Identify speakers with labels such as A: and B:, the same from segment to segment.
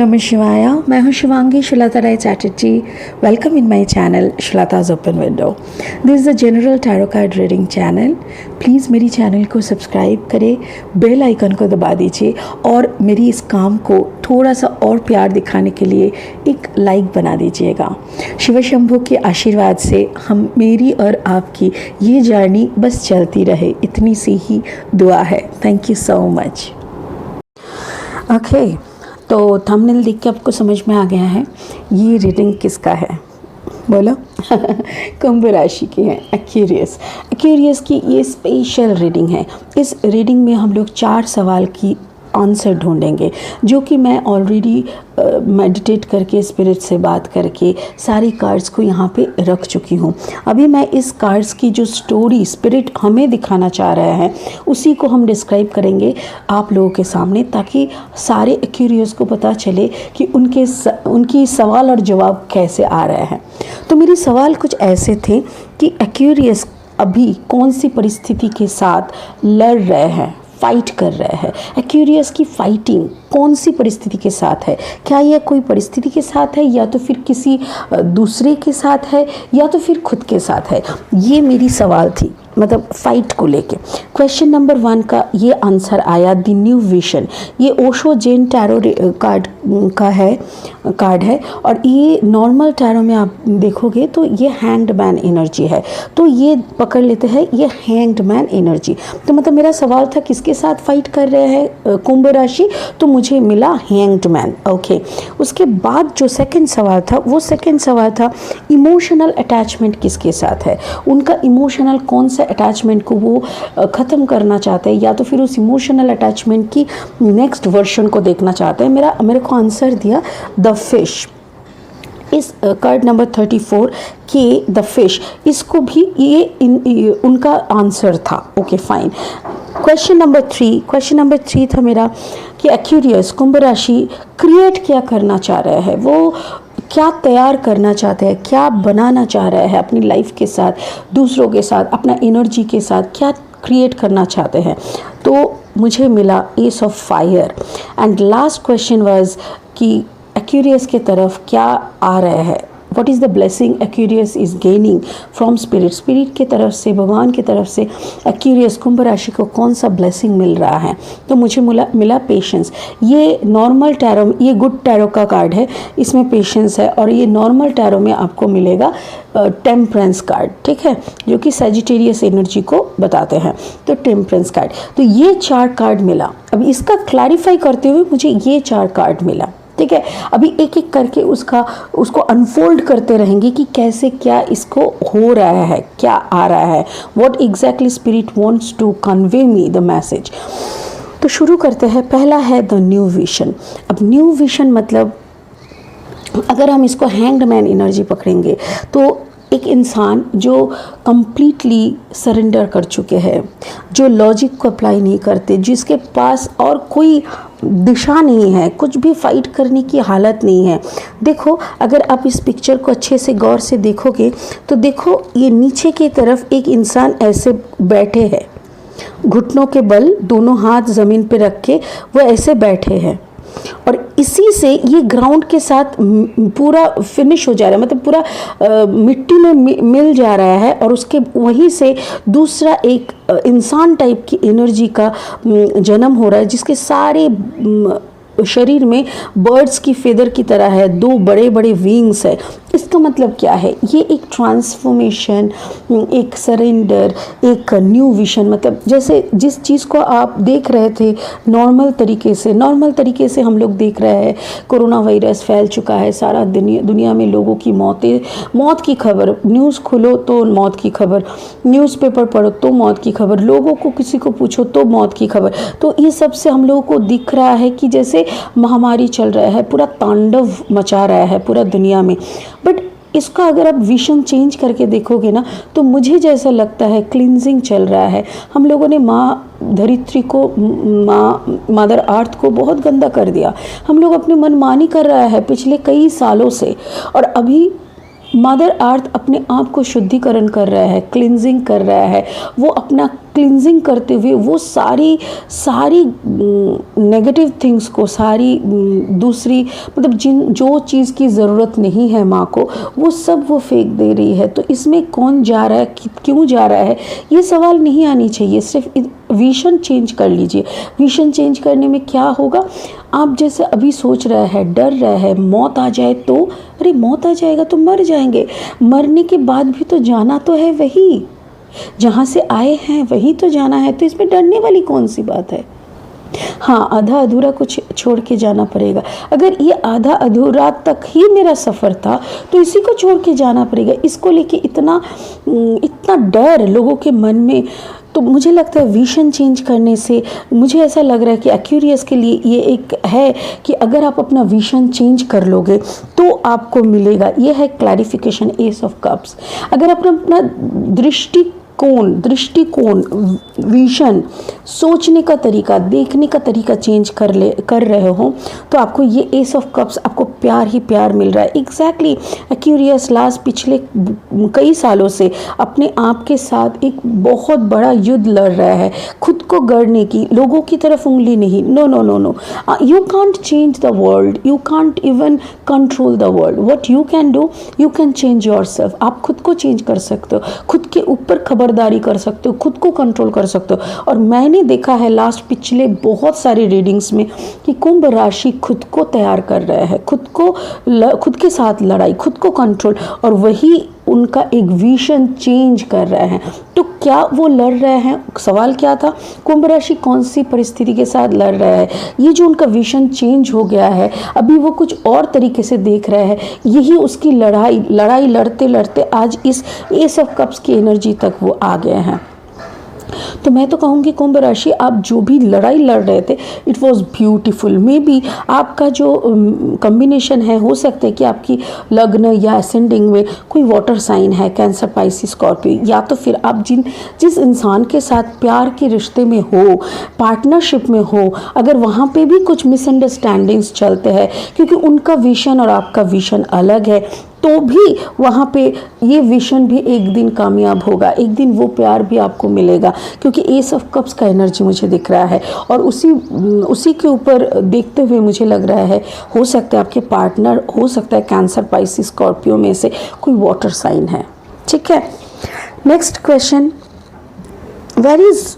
A: नमः शिवाय। मैं हूं Shivangi Srilata Rai Chatterjee. Welcome in my channel Srilata's open window. This is the general tarot card reading channel. Please मेरी चैनल को सब्सक्राइब करें, बेल आइकन को दबा दीजिए और मेरी इस काम को थोड़ा सा और प्यार दिखाने के लिए एक लाइक बना दीजिएगा। शिव शंभू के आशीर्वाद से मेरी और आपकी ये जर्नी बस चलती रहे, इतनी सी ही दुआ है। Thank you so much. Okay, तो थंबनेल देख के आपको समझ में आ गया है ये रीडिंग किसका है, बोलो। कुंभ राशि की है। एक्वेरियस की ये स्पेशल रीडिंग है। इस रीडिंग में हम लोग 4 सवाल की आंसर ढूंढेंगे, जो कि मैं ऑलरेडी मेडिटेट करके स्पिरिट से बात करके सारी कार्ड्स को यहाँ पे रख चुकी हूँ। अभी मैं इस कार्ड्स की जो स्टोरी स्पिरिट हमें दिखाना चाह रहा है उसी को हम डिस्क्राइब करेंगे आप लोगों के सामने, ताकि सारे एक्वेरियस को पता चले कि उनकी सवाल और जवाब कैसे आ रहे हैं। तो मेरे सवाल कुछ ऐसे थे कि एक्वेरियस अभी कौन सी परिस्थिति के साथ लड़ रहे हैं, फाइट कर रहे हैं। एक्वेरियस की फाइटिंग कौन सी परिस्थिति के साथ है? क्या यह कोई परिस्थिति के साथ है, या तो फिर किसी दूसरे के साथ है, या तो फिर खुद के साथ है? ये मेरी सवाल थी, मतलब फाइट को लेके। क्वेश्चन नंबर 1 का ये आंसर आया, द न्यू विजन। ये ओशो जेन टैरो कार्ड है और ये नॉर्मल टैरो में आप देखोगे तो ये हैंग्ड मैन एनर्जी है। तो ये पकड़ लेते हैं, ये हैंग्ड मैन एनर्जी। तो मतलब मेरा सवाल था किसके साथ फाइट कर रहे हैं कुंभ राशि, तो मुझे मिला हैंग्ड मैन। ओके, उसके बाद जो सेकंड सवाल था, वो सेकंड सवाल था इमोशनल अटैचमेंट किसके साथ है। उनका इमोशनल कौन सा अटैचमेंट को वो ख़त्म करना चाहते हैं, या तो फिर उस इमोशनल अटैचमेंट की नेक्स्ट वर्जन को देखना चाहते हैं। मेरे को आंसर दिया द फिश। इस कार्ड नंबर 34 के द फिश, इसको भी ये उनका आंसर था। Okay fine. क्वेश्चन नंबर 3 था मेरा कि एक्वेरियस कुंभ राशि क्रिएट क्या करना चाह रहे हैं, वो क्या तैयार करना चाहते हैं, क्या बनाना चाह रहे हैं अपनी लाइफ के साथ, दूसरों के साथ, अपना एनर्जी के साथ, क्या क्रिएट करना चाहते हैं। तो मुझे मिला S of fire. And last question was कि एक्वेरियस के तरफ क्या आ रहे हैं, what is the blessing Aquarius is gaining from spirit की तरफ से, भगवान की तरफ से एक्वेरियस कुंभ राशि को कौन सा ब्लेसिंग मिल रहा है। तो मुझे मिला पेशेंस। ये नॉर्मल टैरो, ये गुड टैरो का कार्ड है, इसमें पेशेंस है। और ये नॉर्मल टैरो में आपको मिलेगा टेम्परेंस कार्ड, ठीक है, जो कि सजिटेरियस एनर्जी को बताते हैं। तो टेम्परेंस कार्ड, तो ये 4 कार्ड मिला। अब इसका क्लैरिफाई करते हुए मुझे ये 4 कार्ड मिला, ठीक है। अभी एक एक करके उसको अनफोल्ड करते रहेंगे कि कैसे क्या इसको हो रहा है, क्या आ रहा है, what exactly spirit wants to convey me the message. तो शुरू करते हैं। पहला है द न्यू विजन। अब न्यू विजन मतलब अगर हम इसको हैंग्ड मैन एनर्जी पकड़ेंगे तो एक इंसान जो कंप्लीटली सरेंडर कर चुके हैं, जो लॉजिक को अप्लाई नहीं करते, जिसके पास और कोई दिशा नहीं है, कुछ भी फाइट करने की हालत नहीं है। देखो, अगर आप इस पिक्चर को अच्छे से गौर से देखोगे तो देखो ये नीचे की तरफ एक इंसान ऐसे बैठे हैं, घुटनों के बल दोनों हाथ ज़मीन पे रख के वो ऐसे बैठे हैं, और इसी से ये ग्राउंड के साथ पूरा फिनिश हो जा रहा है, मतलब पूरा मिट्टी में मिल जा रहा है। और उसके वहीं से दूसरा एक इंसान टाइप की एनर्जी का जन्म हो रहा है, जिसके सारे शरीर में बर्ड्स की फेदर की तरह है, 2 बड़े बड़े विंग्स है। इसका मतलब क्या है? ये एक ट्रांसफॉर्मेशन, एक सरेंडर, एक न्यू विजन। मतलब जैसे जिस चीज़ को आप देख रहे थे नॉर्मल तरीके से हम लोग देख रहे हैं, कोरोना वायरस फैल चुका है, सारा दुनिया में लोगों की मौत की खबर, न्यूज़ खोलो तो मौत की खबर, न्यूज़पेपर पढ़ो तो मौत की खबर, लोगों को किसी को पूछो तो मौत की खबर। तो ये सब से हम लोगों को दिख रहा है कि जैसे महामारी चल रहा है, पूरा तांडव मचा रहा है पूरा दुनिया में। बट इसका अगर आप विजन चेंज करके देखोगे ना, तो मुझे जैसा लगता है क्लींजिंग चल रहा है। हम लोगों ने माँ धरित्री को, मदर अर्थ को बहुत गंदा कर दिया। हम लोग अपनी मनमानी कर रहा है पिछले कई सालों से, और अभी मदर अर्थ अपने आप को शुद्धिकरण कर रहा है, क्लींजिंग कर रहा है। वो अपना क्लिनजिंग करते हुए वो सारी सारी नेगेटिव थिंग्स को, सारी दूसरी मतलब जो चीज़ की ज़रूरत नहीं है माँ को, वो सब वो फेंक दे रही है। तो इसमें कौन जा रहा है, क्यों जा रहा है, ये सवाल नहीं आनी चाहिए। सिर्फ विजन चेंज कर लीजिए। विजन चेंज करने में क्या होगा, आप जैसे अभी सोच रहे हैं, डर रहे हैं, मौत आ जाए तो, अरे मौत आ जाएगा तो मर जाएंगे, मरने के बाद भी तो जाना तो है, वही जहाँ से आए हैं वहीं तो जाना है, तो इसमें डरने वाली कौन सी बात है। हाँ, आधा अधूरा कुछ छोड़ के जाना पड़ेगा। अगर ये आधा अधूरा तक ही मेरा सफ़र था तो इसी को छोड़ के जाना पड़ेगा। इसको लेके इतना डर लोगों के मन में, तो मुझे लगता है विजन चेंज करने से, मुझे ऐसा लग रहा है कि एक्यूरियस के लिए ये एक है कि अगर आप अपना विजन चेंज कर लोगे तो आपको मिलेगा। ये है क्लैरिफिकेशन, एस ऑफ कप्स। अगर आप अपना दृष्टिकोण, विजन, सोचने का तरीका, देखने का तरीका चेंज कर रहे हो तो आपको ये एस ऑफ कप्स, आपको प्यार ही प्यार मिल रहा है। एग्जैक्टली एक्यूरियस लास्ट पिछले कई सालों से अपने आप के साथ एक बहुत बड़ा युद्ध लड़ रहा है, खुद को गढ़ने की, लोगों की तरफ उंगली नहीं। No no no no, you can't change the world, you can't even control the world. What you can do, you can change yourself. आप खुद को चेंज कर सकते हो, खुद के ऊपर खबरदारी कर सकते हो, खुद को कंट्रोल कर सकते हो। और मैंने देखा है लास्ट पिछले बहुत सारी रीडिंग्स में कि कुंभ राशि खुद को तैयार कर रहे हैं, खुद के साथ लड़ाई, खुद को कंट्रोल, और वही उनका एक विजन चेंज कर रहे हैं। तो क्या वो लड़ रहे हैं, सवाल क्या था, कुंभ राशि कौन सी परिस्थिति के साथ लड़ रहा है, ये जो उनका विजन चेंज हो गया है, अभी वो कुछ और तरीके से देख रहे हैं, यही उसकी लड़ाई लड़ते लड़ते आज इस एस ऑफ कप्स की एनर्जी तक वो आ गए हैं। तो मैं तो कहूँगी कुंभ राशि, आप जो भी लड़ाई लड़ रहे थे, it was beautiful. May be आपका जो कम्बिनेशन है, हो सकता है कि आपकी लग्न या असेंडिंग में कोई वाटर साइन है, कैंसर, पाइसिस, स्कॉर्पियो, या तो फिर आप जिस इंसान के साथ प्यार के रिश्ते में हो, पार्टनरशिप में हो, अगर वहाँ पे भी कुछ मिसअंडरस्टैंडिंग्स चलते हैं क्योंकि उनका विजन और आपका विजन अलग है, तो भी वहाँ पे ये विजन भी एक दिन कामयाब होगा, एक दिन वो प्यार भी आपको मिलेगा, क्योंकि एस ऑफ कप्स का एनर्जी मुझे दिख रहा है। और उसी के ऊपर देखते हुए मुझे लग रहा है, हो सकता है आपके पार्टनर, हो सकता है कैंसर, पाइसिस, स्कॉर्पियो में से कोई वाटर साइन है। ठीक है, next question, where is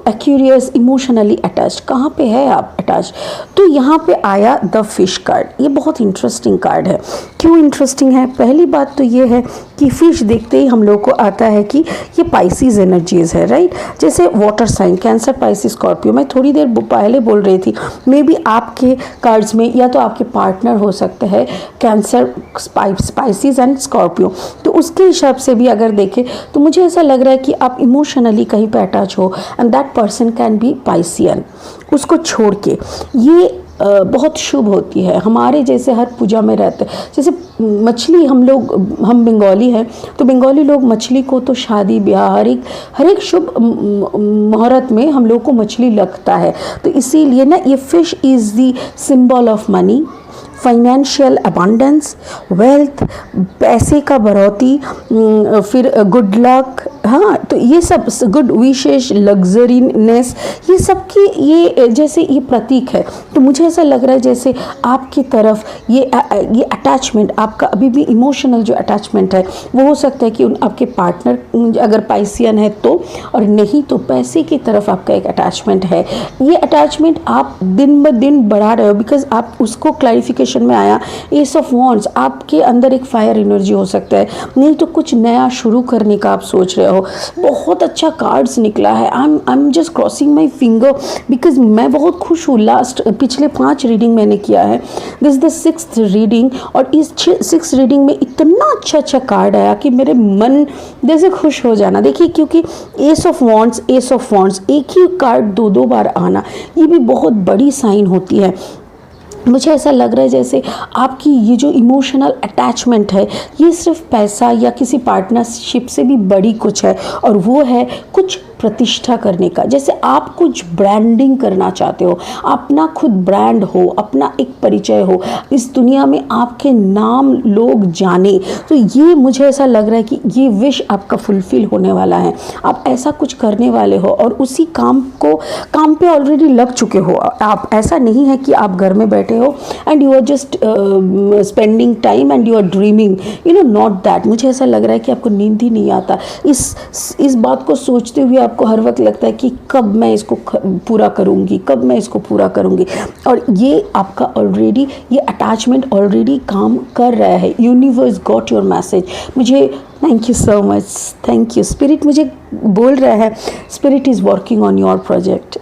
A: Aquarius emotionally attached, कहाँ पे है आप अटैच। तो यहाँ पे आया द फिश कार्ड, ये बहुत इंटरेस्टिंग कार्ड है। क्यों इंटरेस्टिंग है, पहली बात तो ये है कि फिश देखते ही हम लोग को आता है कि ये पाइसिस एनर्जीज है, राइट। जैसे water sign, Cancer, Pisces, Scorpio, मैं थोड़ी देर पहले बोल रही थी, मे बी आपके कार्ड्स में या तो आपके पार्टनर हो सकते हैं कैंसर, पाइसिस एंड स्कॉर्पियो। तो उसके हिसाब से भी अगर देखें तो मुझे ऐसा लग रहा है कि आप इमोशनली कहीं पे अटैच हो, and that person can be Piscean. उसको छोड़ के ये बहुत शुभ होती है। हमारे जैसे हर पूजा में रहते हैं, जैसे मछली, हम बंगाली हैं, तो बंगाली लोग मछली को तो शादी ब्याह हर एक शुभ मुहूर्त में हम लोग को मछली लगता है। तो इसीलिए ना, ये fish is the symbol of money, financial abundance, wealth, पैसे का बढ़ोतरी, फिर गुड लक, हाँ, तो ये सब गुड विशेष, लग्जरीनेस, ये सब की ये जैसे ये प्रतीक है। तो मुझे ऐसा लग रहा है जैसे आपकी तरफ ये अटैचमेंट, आपका अभी भी इमोशनल जो अटैचमेंट है वो हो सकता है कि आपके पार्टनर अगर पाइसियन है तो, और नहीं तो पैसे की तरफ आपका एक अटैचमेंट है। ये अटैचमेंट आप दिन ब दिन बढ़ा रहे हो, बिकॉज आप उसको क्लैरिफिकेशन में आया एस ऑफ वॉन्ड्स, आपके अंदर एक फायर एनर्जी हो सकता है, नहीं तो कुछ नया शुरू करने का आप सोच रहे हो। बहुत अच्छा कार्ड्स निकला है, I am just crossing my finger, because मैं बहुत खुश हूँ। पिछले 5 रीडिंग मैंने किया है, this is the 6th reading, और इस 6th रीडिंग में इतना अच्छा कार्ड आया कि मेरे मन जैसे खुश हो जाना। देखिए, क्योंकि एस ऑफ वॉन्ड्स, एक ही कार्ड 2 बार आना, ये भी बहुत बड़ी साइन होती है। मुझे ऐसा लग रहा है जैसे आपकी ये जो इमोशनल अटैचमेंट है, ये सिर्फ पैसा या किसी पार्टनरशिप से भी बड़ी कुछ है, और वो है कुछ प्रतिष्ठा करने का, जैसे आप कुछ ब्रांडिंग करना चाहते हो, अपना खुद ब्रांड हो, अपना एक परिचय हो, इस दुनिया में आपके नाम लोग जाने, तो ये मुझे ऐसा लग रहा है कि ये विश आपका फुलफिल होने वाला है। आप ऐसा कुछ करने वाले हो और उसी काम पे ऑलरेडी लग चुके हो आप। ऐसा नहीं है कि आप घर में बैठे हो and you are just spending time and you are dreaming, not that. मुझे ऐसा लग रहा है कि आपको नींद ही नहीं आता। इस बात को सोचते हुए आपको हर वक्त लगता है कि कब मैं इसको पूरा करूँगी, कब मैं इसको पूरा करूँगी। और ये आपका ऑलरेडी, ये अटैचमेंट ऑलरेडी काम कर रहा है। Universe got your message. मुझे thank you so much, thank you. Spirit मुझे बोल रहा है, spirit is working on your project.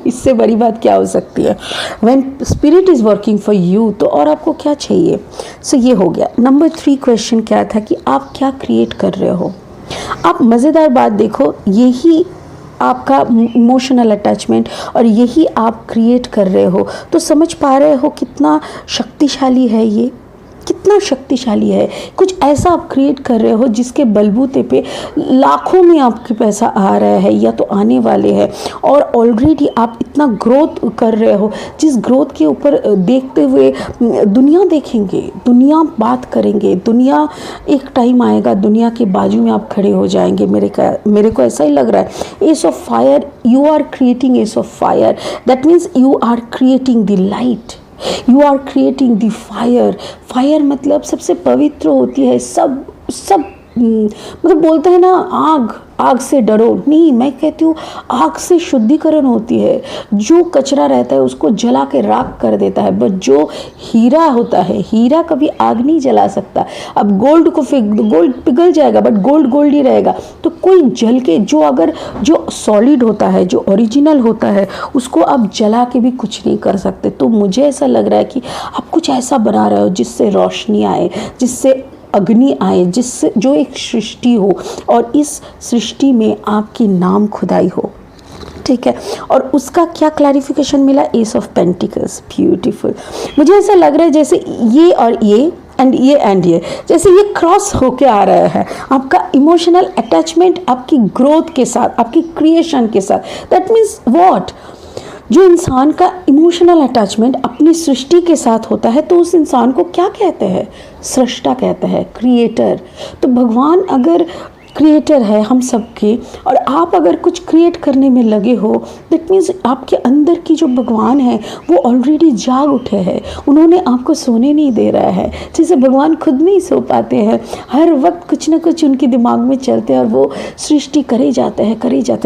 A: इससे बड़ी बात क्या हो सकती है? When spirit is working for you, तो और आपको क्या चाहिए? सो ये हो गया। नंबर 3 क्वेश्चन क्या था कि आप क्या क्रिएट कर रहे हो। आप मज़ेदार बात देखो, यही आपका इमोशनल अटैचमेंट और यही आप क्रिएट कर रहे हो। तो समझ पा रहे हो कितना शक्तिशाली है ये, कितना शक्तिशाली है। कुछ ऐसा आप क्रिएट कर रहे हो जिसके बलबूते पे लाखों में आपके पैसा आ रहा है या तो आने वाले हैं, और ऑलरेडी आप इतना ग्रोथ कर रहे हो जिस ग्रोथ के ऊपर देखते हुए दुनिया देखेंगे, दुनिया बात करेंगे, दुनिया एक टाइम आएगा दुनिया के बाजू में आप खड़े हो जाएंगे। मेरे को ऐसा ही लग रहा है। Ace of fire, you are creating ace of fire, that means you are creating the light, you are creating the fire. Fire मतलब सबसे पवित्र होती है। सब मतलब बोलता है ना, आग से डरो नहीं, मैं कहती हूँ आग से शुद्धिकरण होती है। जो कचरा रहता है उसको जला के राख कर देता है, बट जो हीरा होता है, हीरा कभी आग नहीं जला सकता। अब गोल्ड को फेंक दो, गोल्ड पिघल जाएगा, बट गोल्ड ही रहेगा। तो कोई जल के जो सॉलिड होता है, जो ओरिजिनल होता है, उसको आप जला के भी कुछ नहीं कर सकते। तो मुझे ऐसा लग रहा है कि आप कुछ ऐसा बना रहे हो जिससे रोशनी आए, जिससे अग्नि आए, जिससे जो एक सृष्टि हो और इस सृष्टि में आपकी नाम खुदाई हो। ठीक है, और उसका क्या क्लैरिफिकेशन मिला? S of pentacles, beautiful. मुझे ऐसा लग रहा है जैसे ये और ये एंड ये जैसे ये क्रॉस होके आ रहा है। आपका इमोशनल अटैचमेंट आपकी ग्रोथ के साथ, आपकी क्रिएशन के साथ। That means what? जो इंसान का इमोशनल अटैचमेंट अपनी सृष्टि के साथ होता है, तो उस इंसान को क्या कहते हैं? सृष्टा कहते हैं, क्रिएटर। तो भगवान अगर क्रिएटर है हम सबके, और आप अगर कुछ क्रिएट करने में लगे हो, दैट मीन्स आपके अंदर की जो भगवान है वो ऑलरेडी जाग उठे हैं। उन्होंने आपको सोने नहीं दे रहा है। जैसे भगवान खुद नहीं सो पाते हैं, हर वक्त कुछ ना कुछ उनके दिमाग में चलते हैं और वो सृष्टि करे जाते हैं।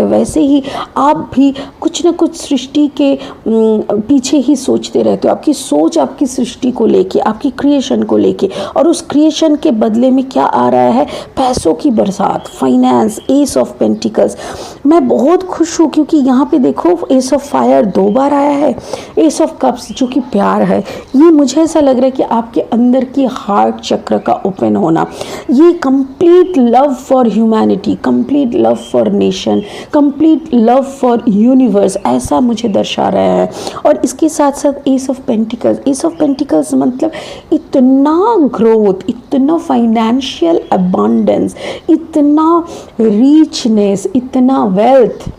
A: वैसे ही आप भी कुछ ना कुछ सृष्टि के पीछे ही सोचते रहते हो। आपकी सोच आपकी सृष्टि को लेके, आपकी क्रिएशन को लेके, और उस क्रिएशन के बदले में क्या आ रहा है? पैसों की बरसात, फाइनेंस, एस ऑफ पेंटिकल्स। मैं बहुत खुश हूँ क्योंकि यहाँ पे देखो एस ऑफ फायर 2 बार आया है, एस ऑफ कप्स जो कि प्यार है। ये मुझे ऐसा लग रहा है कि आपके अंदर की हार्ट चक्र का ओपन होना, ये complete love for humanity, complete love for nation, complete love for universe, ऐसा मुझे दर्शा रहा है। और इसके साथ साथ एस ऑफ पेंटिकल्स मतलब इतना ग्रोथ, इतना फाइनेंशियल अबंडेंस, इतना रिचनेस, इतना वेल्थ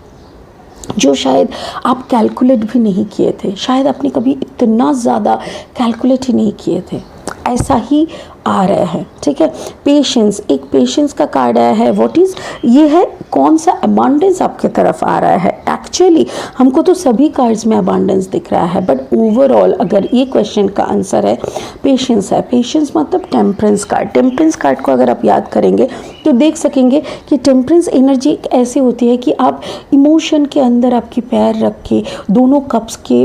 A: जो शायद आप कैलकुलेट भी नहीं किए थे, शायद आपने कभी इतना ज़्यादा कैलकुलेट ही नहीं किए थे। ऐसा ही आ रहा है। ठीक है, पेशेंस, एक पेशेंस का कार्ड आया है। व्हाट इज ये है? कौन सा अबांडेंस आपके तरफ आ रहा है? एक्चुअली हमको तो सभी कार्ड्स में अबांडेंस दिख रहा है, बट ओवरऑल अगर ये क्वेश्चन का आंसर है पेशेंस है। पेशेंस मतलब टेम्परेंस कार्ड। टेम्परेंस कार्ड को अगर आप याद करेंगे तो देख सकेंगे कि टेम्परेंस एनर्जी ऐसी होती है कि आप इमोशन के अंदर आपकी पैर रख के दोनों कप्स के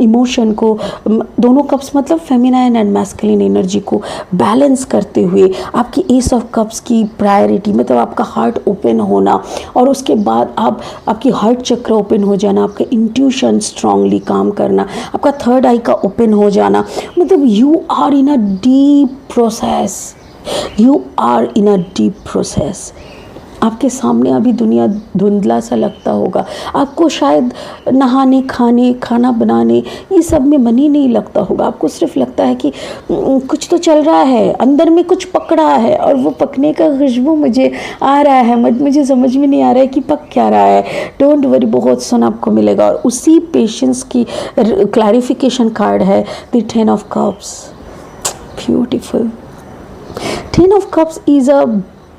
A: इमोशन को, दोनों कप्स मतलब फेमिनाइन एंड मैस्कुलिन एनर्जी को बैलेंस करते हुए आपकी एस ऑफ कप्स की प्रायोरिटी मतलब आपका हार्ट ओपन होना, और उसके बाद आपकी हार्ट चक्र ओपन हो जाना, आपका इंट्यूशन स्ट्रांगली काम करना, आपका थर्ड आई का ओपन हो जाना। मतलब you are in a deep process, आपके सामने अभी दुनिया धुंधला सा लगता होगा, आपको शायद नहाने, खाना बनाने ये सब में मन ही नहीं लगता होगा। आपको सिर्फ लगता है कि कुछ तो चल रहा है, अंदर में कुछ पक रहा है और वो पकने का खुशबू मुझे आ रहा है, मुझे समझ में नहीं आ रहा है कि पक क्या रहा है। डोंट वरी, बहुत सुन आपको मिलेगा। और उसी पेशेंस की क्लैरिफिकेशन कार्ड है the 10 of cups. Beautiful. 10 of cups is a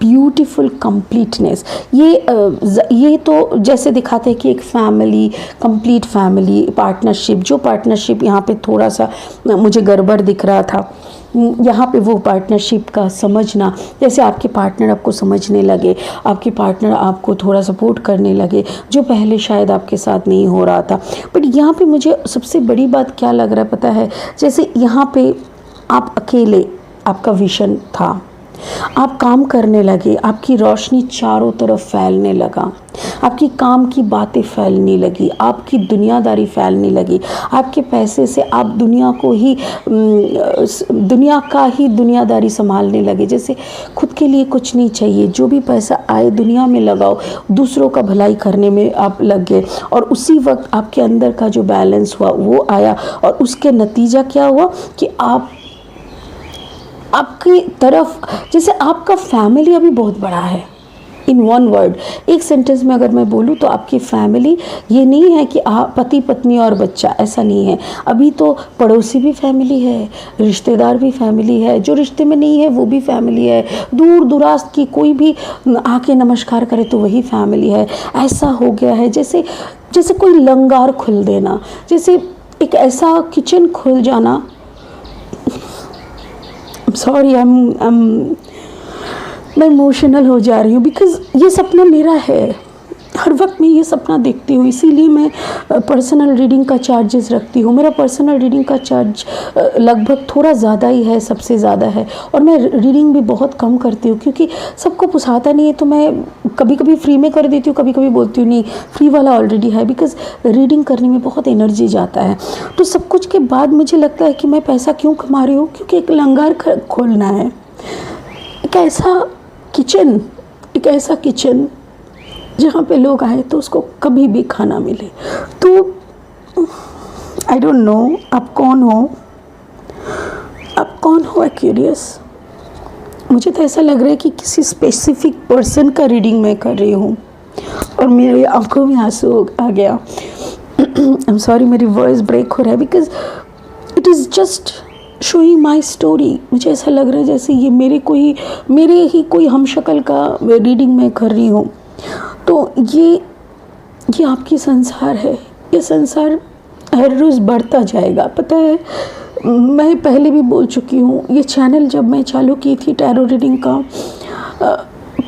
A: beautiful completeness. ये तो जैसे दिखाते हैं कि एक फैमिली, कंप्लीट फैमिली पार्टनरशिप, जो पार्टनरशिप यहाँ पे थोड़ा सा मुझे गड़बड़ दिख रहा था, यहाँ पे वो पार्टनरशिप का समझना, जैसे आपके पार्टनर आपको समझने लगे, आपके पार्टनर आपको थोड़ा सपोर्ट करने लगे, जो पहले शायद आपके साथ नहीं हो रहा था। बट यहाँ पे मुझे सबसे बड़ी बात क्या लग रहा है पता है, जैसे यहाँ पे आप अकेले, आपका विजन था, आप काम करने लगे, आपकी रोशनी चारों तरफ फैलने लगा, आपकी काम की बातें फैलने लगी, आपकी दुनियादारी फैलने लगी, आपके पैसे से आप दुनिया का ही दुनियादारी संभालने लगे। जैसे खुद के लिए कुछ नहीं चाहिए, जो भी पैसा आए दुनिया में लगाओ, दूसरों का भलाई करने में आप लग गए। और उसी वक्त आपके अंदर का जो बैलेंस हुआ वो आया, और उसके नतीजा क्या हुआ कि आपकी तरफ, जैसे आपका फैमिली अभी बहुत बड़ा है। इन वन वर्ड, एक सेंटेंस में अगर मैं बोलूँ तो आपकी फैमिली ये नहीं है कि आप पति पत्नी और बच्चा, ऐसा नहीं है। अभी तो पड़ोसी भी फैमिली है, रिश्तेदार भी फैमिली है, जो रिश्ते में नहीं है वो भी फैमिली है, दूर दुराज की कोई भी आके नमस्कार करे तो वही फैमिली है। ऐसा हो गया है जैसे कोई लंगार खुल देना, जैसे एक ऐसा किचन खुल जाना। सॉरी, मैं इमोशनल हो जा रही हूँ, बिकॉज़ ये सपना मेरा है। हर वक्त मैं ये सपना देखती हूँ, इसीलिए मैं पर्सनल रीडिंग का चार्जेस रखती हूँ। मेरा पर्सनल रीडिंग का चार्ज लगभग थोड़ा ज़्यादा ही है, सबसे ज़्यादा है। और मैं रीडिंग भी बहुत कम करती हूँ, क्योंकि सबको पुसाता नहीं है, तो मैं कभी कभी फ्री में कर देती हूँ, कभी कभी बोलती हूँ नहीं, फ्री वाला ऑलरेडी है। बिकॉज़ रीडिंग करने में बहुत एनर्जी जाता है। तो सब कुछ के बाद मुझे लगता है कि मैं पैसा क्यों कमा रही हूँ, क्योंकि एक लंगर खोलना है, एक ऐसा किचन जहाँ पे लोग आए तो उसको कभी भी खाना मिले। तो आई डोंट नो आप कौन हो क्यूरियस। मुझे तो ऐसा लग रहा है कि किसी स्पेसिफिक पर्सन का रीडिंग मैं कर रही हूँ, और मेरी आंखों में आंसू आ गया। आई एम सॉरी, मेरी वॉइस ब्रेक हो रहा है, because it is just showing my story. मुझे ऐसा लग रहा है जैसे ये मेरे ही कोई हमशक्ल का रीडिंग मैं कर रही हूँ। तो ये आपकी संसार है, ये संसार हर रोज़ बढ़ता जाएगा। पता है, मैं पहले भी बोल चुकी हूँ, ये चैनल जब मैं चालू की थी टैरो रीडिंग का,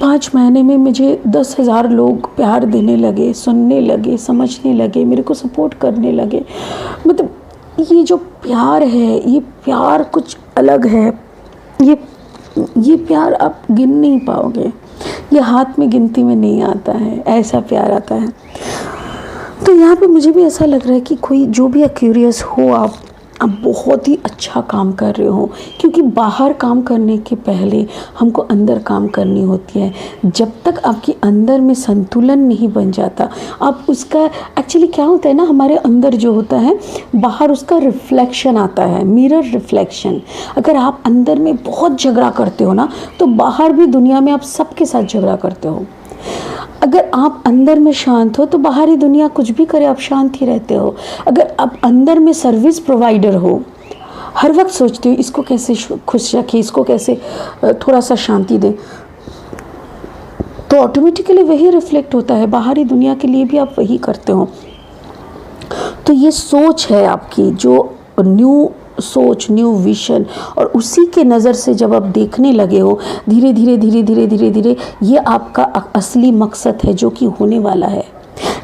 A: 5 महीने में मुझे 10,000 लोग प्यार देने लगे, सुनने लगे, समझने लगे, मेरे को सपोर्ट करने लगे। मतलब ये जो प्यार है, ये प्यार कुछ अलग है। ये प्यार आप गिन नहीं पाओगे, ये हाथ में गिनती में नहीं आता है, ऐसा प्यार आता है। तो यहाँ पे मुझे भी ऐसा लग रहा है कि कोई जो भी क्यूरियस हो, आप बहुत ही अच्छा काम कर रहे हो, क्योंकि बाहर काम करने के पहले हमको अंदर काम करनी होती है। जब तक आपके अंदर में संतुलन नहीं बन जाता, आप उसका एक्चुअली क्या होता है ना, हमारे अंदर जो होता है बाहर उसका रिफ्लेक्शन आता है, मिरर रिफ्लेक्शन। अगर आप अंदर में बहुत झगड़ा करते हो ना, तो बाहर भी दुनिया में आप सबके साथ झगड़ा करते हो। अगर आप अंदर में शांत हो तो बाहरी दुनिया कुछ भी करे आप शांत ही रहते हो। अगर आप अंदर में सर्विस प्रोवाइडर हो, हर वक्त सोचते हो इसको कैसे खुश रखें, इसको कैसे थोड़ा सा शांति दें, तो ऑटोमेटिकली वही रिफ्लेक्ट होता है, बाहरी दुनिया के लिए भी आप वही करते हो। तो ये सोच है आपकी, जो न्यू सोच, न्यू विजन, और उसी के नज़र से जब आप देखने लगे हो, धीरे धीरे ये आपका असली मकसद है जो कि होने वाला है।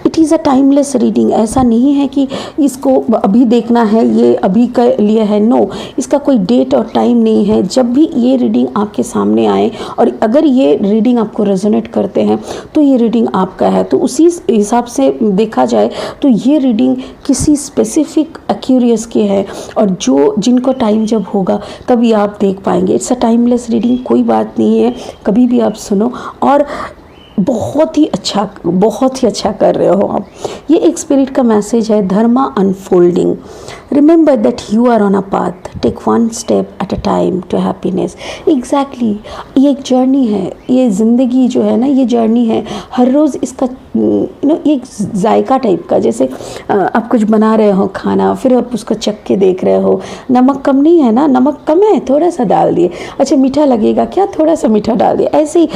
A: It is a timeless reading. ऐसा नहीं है कि इसको अभी देखना है, ये अभी के लिए है, नो, इसका कोई डेट और टाइम नहीं है। जब भी ये रीडिंग आपके सामने आए और अगर ये रीडिंग आपको रेजोनेट करते हैं तो ये रीडिंग आपका है। तो उसी हिसाब से देखा जाए तो ये रीडिंग किसी स्पेसिफिक एक्यूरियस की है, और जिनको टाइम जब होगा तभी आप देख पाएंगे। इट्स अ टाइमलेस रीडिंग, कोई बात नहीं है, कभी भी आप सुनो। और बहुत ही अच्छा कर रहे हो आप। ये एक स्पिरिट का मैसेज है, dharma unfolding. Remember that you are on a path, take one step at a time to happiness. Exactly, ये एक जर्नी है, ये ज़िंदगी जो है ना, ये जर्नी है। हर रोज़ इसका एक जायका टाइप का, जैसे आप कुछ बना रहे हो खाना, फिर आप उसको चख के देख रहे हो, नमक कम नहीं है ना, नमक कम है, थोड़ा सा डाल दिए, अच्छा मीठा लगेगा क्या, थोड़ा सा मीठा डाल दिए। ऐसे ही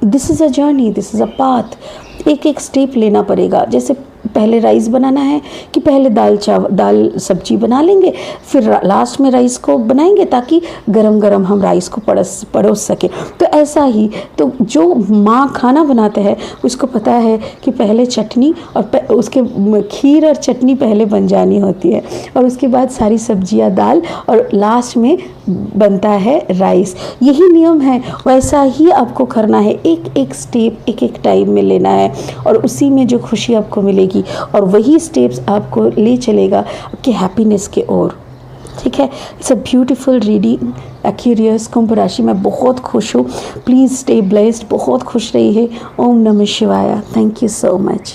A: this is a journey, this is a path. एक एक स्टेप लेना पड़ेगा। जैसे पहले राइस बनाना है कि पहले दाल सब्जी बना लेंगे, फिर लास्ट में राइस को बनाएंगे ताकि गरम गरम हम राइस को परोस सके। तो ऐसा ही तो जो माँ खाना बनाते हैं उसको पता है कि पहले चटनी और उसके खीर और चटनी पहले बन जानी होती है, और उसके बाद सारी सब्जियाँ, दाल, और लास्ट में बनता है राइस। यही नियम है, वैसा ही आपको करना है। एक एक स्टेप एक एक टाइम में लेना है, और उसी में जो खुशी आपको मिलेगी, और वही स्टेप्स आपको ले चलेगा आपके हैप्पीनेस के ओर। ठीक है, it's a beautiful reading. Aquarius कुंभ राशि, मैं बहुत खुश हूँ। प्लीज़ स्टे ब्लेस्ड, बहुत खुश रहिए। ओम नमः शिवाय। Thank you so much.